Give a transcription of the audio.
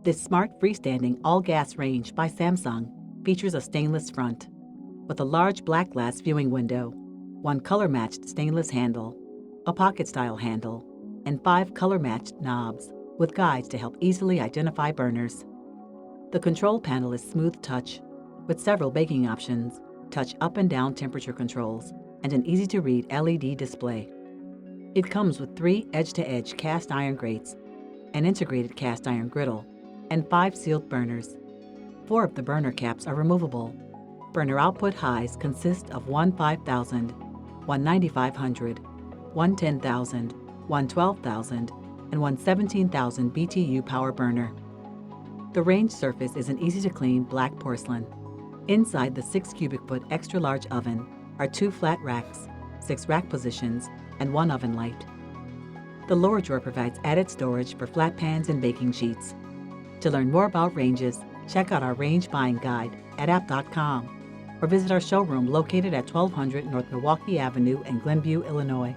This smart freestanding all-gas range by Samsung features a stainless front with a large black glass viewing window, one color-matched stainless handle, a pocket-style handle, and 5 color-matched knobs with guides to help easily identify burners. The control panel is smooth touch with several baking options, touch up and down temperature controls, and an easy-to-read LED display. It comes with 3 edge-to-edge cast iron grates, an integrated cast iron griddle, and 5 sealed burners. 4 of the burner caps are removable. Burner output highs consist of one 5,000, one 9,500, one 10,000, one 12,000, and one 17,000 BTU power burner. The range surface is an easy-to-clean black porcelain. Inside the 6 cubic foot extra-large oven are 2 flat racks, 6 rack positions, and 1 oven light. The lower drawer provides added storage for flat pans and baking sheets. To learn more about ranges, check out our range buying guide at app.com or visit our showroom located at 1200 North Milwaukee Avenue in Glenview, Illinois.